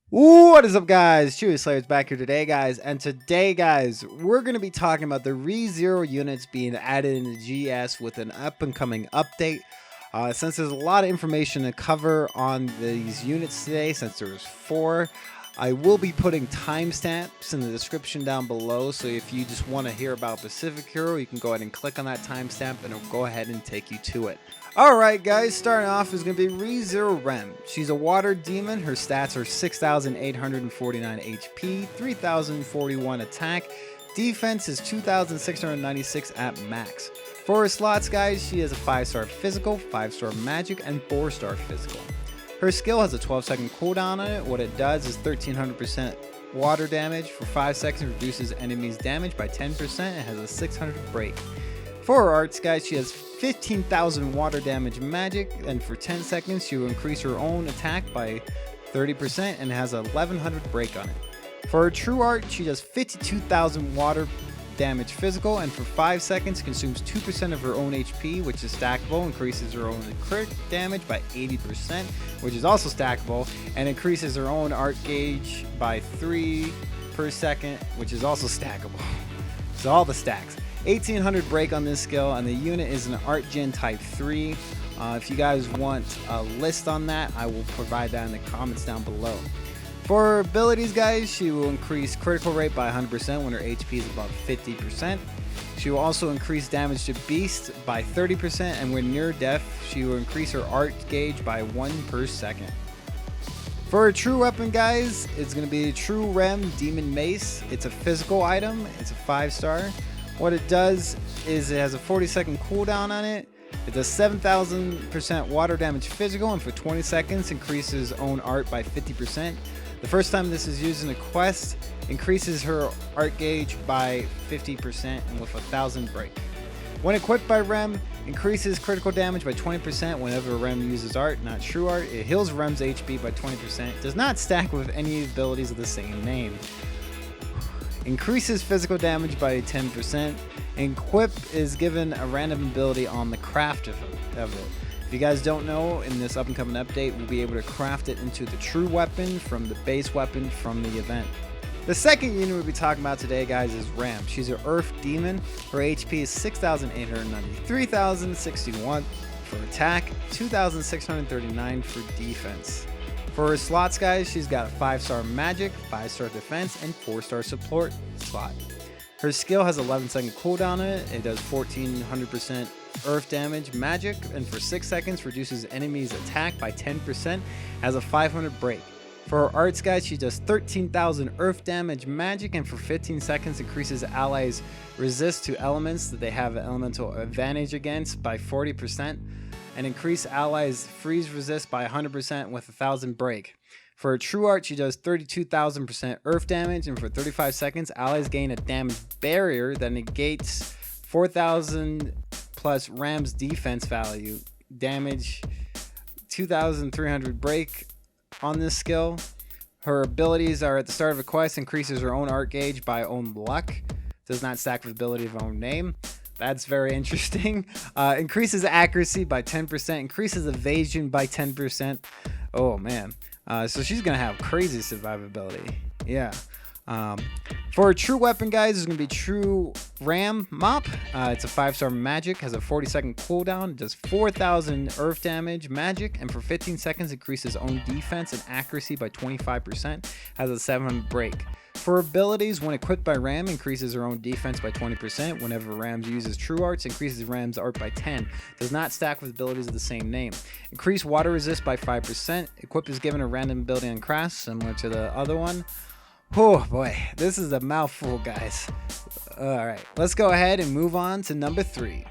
What is up, guys? Chewy Slayer's back here today, guys. And today, guys, we're going to be talking about the Rezero units being added in the GS with an up-and-coming update. Since there's a lot of information to cover on these units today, since there's 4, I will be putting timestamps in the description down below. So if you just want to hear about Pacific Hero, you can go ahead and click on that timestamp and it'll go ahead and take you to it. Alright guys, starting off is going to be Rezero Rem. She's a water demon. Her stats are 6,849 HP, 3,041 attack. Defense is 2,696 at max. For her slots, guys, she has a 5-star physical, 5-star magic, and 4-star physical. Her skill has a 12-second cooldown on it. What it does is 1,300% water damage. For 5 seconds, reduces enemies' damage by 10% and has a 600 break. For her arts, guys, she has 15,000 water damage magic, and for 10 seconds she will increase her own attack by 30% and has a 1100 break on it. For her true art, she does 52,000 water damage physical, and for 5 seconds consumes 2% of her own HP, which is stackable, increases her own crit damage by 80%, which is also stackable, and increases her own art gauge by 3 per second, which is also stackable. So all the stacks. 1800 break on this skill, and the unit is an Art Gen Type 3. If you guys want a list on that, I will provide that in the comments down below. For her abilities, guys, she will increase critical rate by 100% when her HP is above 50%. She will also increase damage to beasts by 30%, and when near death, she will increase her art gauge by 1 per second. For her true weapon, guys, it's going to be True Rem Demon Mace. It's a physical item. It's a 5-star. What it does is it has a 40-second cooldown on it. It does 7,000% water damage physical, and for 20 seconds increases own art by 50%. The first time this is used in a quest, increases her art gauge by 50% and with 1,000 break. When equipped by Rem, increases critical damage by 20% whenever Rem uses art, not true art. It heals Rem's HP by 20%. Does not stack with any abilities of the same name. Increases physical damage by 10%. And Equip is given a random ability on the craft of it. If you guys don't know, in this up and coming update, we'll be able to craft it into the true weapon from the base weapon from the event. The second unit we'll be talking about today, guys, is Ram. She's an Earth Demon. Her HP is 6,890, 3,061 for attack, 2,639 for defense. For her slots, guys, she's got a 5-star magic, 5-star defense, and 4-star support slot. Her skill has 11-second cooldown on it. It does 1,400% earth damage magic, and for 6 seconds reduces enemies' attack by 10%, has a 500 break. For her arts, guys, she does 13,000 earth damage magic, and for 15 seconds increases allies' resist to elements that they have an elemental advantage against by 40%, and increase allies' freeze resist by 100% with 1,000 break. For her true art, she does 32,000% earth damage, and for 35 seconds, allies gain a damage barrier that negates 4,000 plus Ram's defense value, damage 2,300 break on this skill. Her abilities are at the start of a quest, increases her own art gauge by own luck, does not stack with ability of own name. That's very interesting. Increases accuracy by 10%, increases evasion by 10%. Oh man. So she's gonna have crazy survivability. Yeah. For a true weapon, guys, is gonna be True Ram Mop. It's a 5-star magic, has a 40-second cooldown, does 4,000 earth damage magic, and for 15 seconds increases own defense and accuracy by 25%, has a 700 break. For abilities, when equipped by Ram, increases her own defense by 20%. Whenever Ram uses true arts, increases Ram's art by 10. Does not stack with abilities of the same name. Increase water resist by 5%. Equip is given a random ability on craft, similar to the other one. Oh boy, this is a mouthful, guys. Alright, let's go ahead and move on to number 3.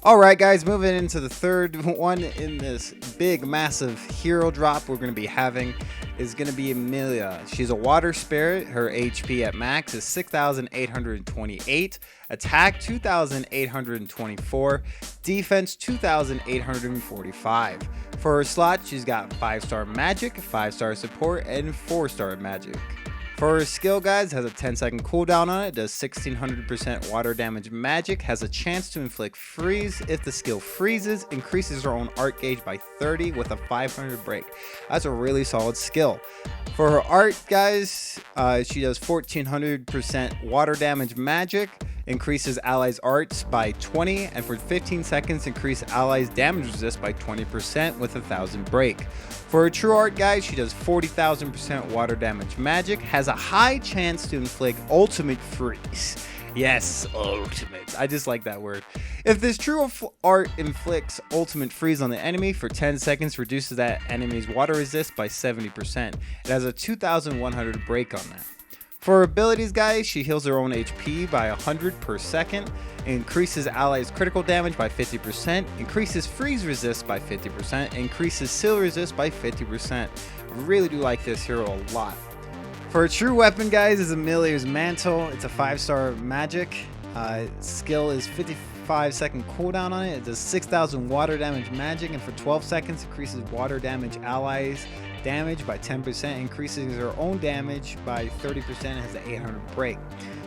Alright guys, moving into the third one in this big massive hero drop we're going to be having is going to be Emilia. She's a water spirit. Her HP at max is 6,828, attack 2,824, defense 2,845. For her slot, she's got 5-star magic, 5-star support, and 4-star magic. For her skill, guys, has a 10-second cooldown on it, does 1600% water damage magic, has a chance to inflict freeze. If the skill freezes, increases her own art gauge by 30 with a 500 break. That's a really solid skill. For her art, guys, she does 1400% water damage magic, increases allies' arts by 20, and for 15 seconds, increase allies' damage resist by 20% with a 1000 break. For her true art, guys, she does 40,000% water damage magic, has a high chance to inflict ultimate freeze. Yes, ultimate. I just like that word. If this true art inflicts ultimate freeze on the enemy for 10 seconds, reduces that enemy's water resist by 70%. It has a 2,100 break on that. For her abilities, guys, she heals her own HP by 100 per second, increases allies' critical damage by 50%, increases freeze resist by 50%, increases seal resist by 50%. I really do like this hero a lot. For her true weapon, guys, is Emilia's Mantle. It's a 5-star magic. Skill is 55-second cooldown on it. It does 6,000 water damage magic, and for 12 seconds, increases water damage allies damage by 10%, increases her own damage by 30%, and has an 800 break.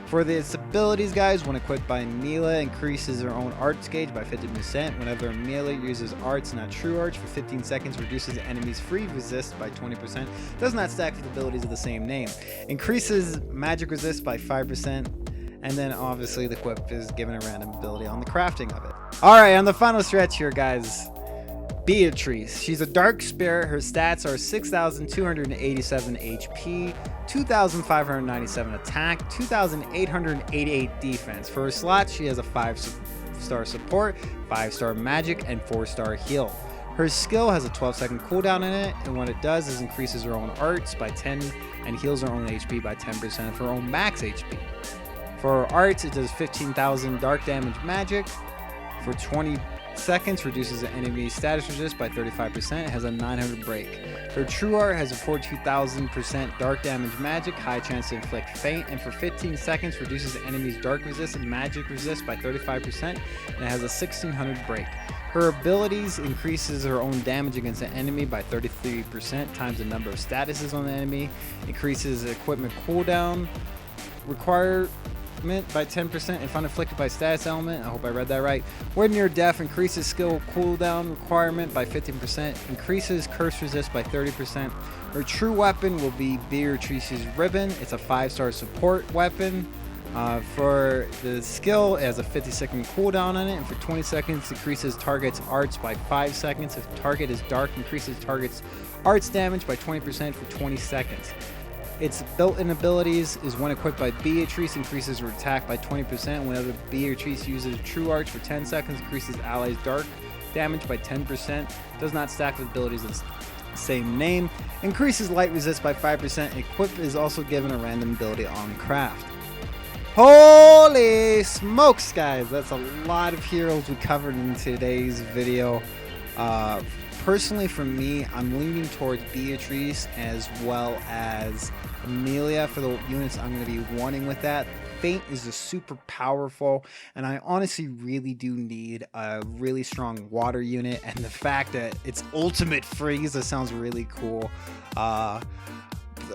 For its abilities, guys, when equipped by Emilia, increases her own arts gauge by 50%. Whenever Emilia uses arts, not true arts, for 15 seconds, reduces the enemy's free resist by 20%. Does not stack with abilities of the same name. Increases magic resist by 5%. And then obviously the equip is given a random ability on the crafting of it. Alright, on the final stretch here, guys. Beatrice. She's a dark spirit. Her stats are 6,287 HP, 2,597 attack, 2,888 defense. For her slots, she has a 5-star support, 5-star magic, and 4-star heal. Her skill has a 12-second cooldown in it, and what it does is increases her own arts by 10 and heals her own HP by 10% of her own max HP. For her arts, it does 15,000 dark damage magic. For 20 seconds, reduces the enemy's status resist by 35%. It has a 900 break. Her true art has a 42,000% dark damage magic, high chance to inflict faint, and for 15 seconds, reduces the enemy's dark resist and magic resist by 35%, and it has a 1600 break. Her abilities increases her own damage against the enemy by 33% times the number of statuses on the enemy, increases equipment cooldown requirement by 10% if unafflicted by status element. I hope I read that right. When near death, increases skill cooldown requirement by 15%, increases curse resist by 30%. Her true weapon will be Beatrice's Ribbon. It's a 5-star support weapon. For the skill, it has a 50-second cooldown on it, and for 20 seconds, increases target's arts by 5 seconds. If target is dark, increases target's arts damage by 20% for 20 seconds. Its built-in abilities is when equipped by Beatrice, increases her attack by 20%. Whenever Beatrice uses True Arts for 10 seconds, increases allies' dark damage by 10%. Does not stack with abilities of the same name. Increases light resist by 5%. Equip is also given a random ability on craft. Holy smokes, guys! That's a lot of heroes we covered in today's video. Personally, for me, I'm leaning towards Beatrice as well as Emilia for the units I'm going to be wanting with that. Faint is a super powerful, and I honestly really do need a really strong water unit, and the fact that it's ultimate freeze, that sounds really cool.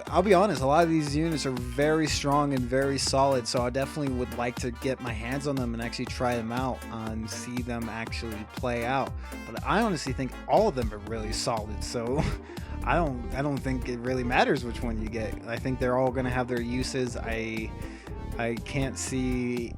I'll be honest, a lot of these units are very strong and very solid, so I definitely would like to get my hands on them and actually try them out and see them actually play out. But I honestly think all of them are really solid, so I don't think it really matters which one you get. I think they're all going to have their uses. I can't see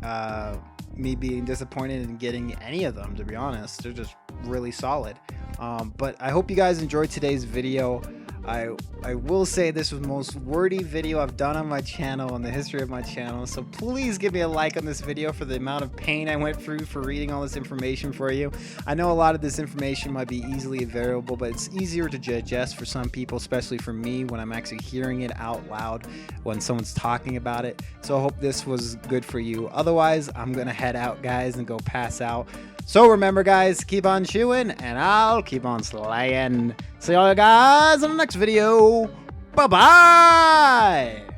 me being disappointed in getting any of them, to be honest. They're just really solid. But I hope you guys enjoyed today's video. I will say this was the most wordy video I've done on my channel in the history of my channel, so please give me a like on this video for the amount of pain I went through for reading all this information for you. I know a lot of this information might be easily available, but it's easier to digest for some people, especially for me when I'm actually hearing it out loud when someone's talking about it. So I hope this was good for you. Otherwise, I'm gonna head out, guys, and go pass out. So remember, guys, keep on chewing, and I'll keep on slaying. See all you guys in the next video. Bye-bye!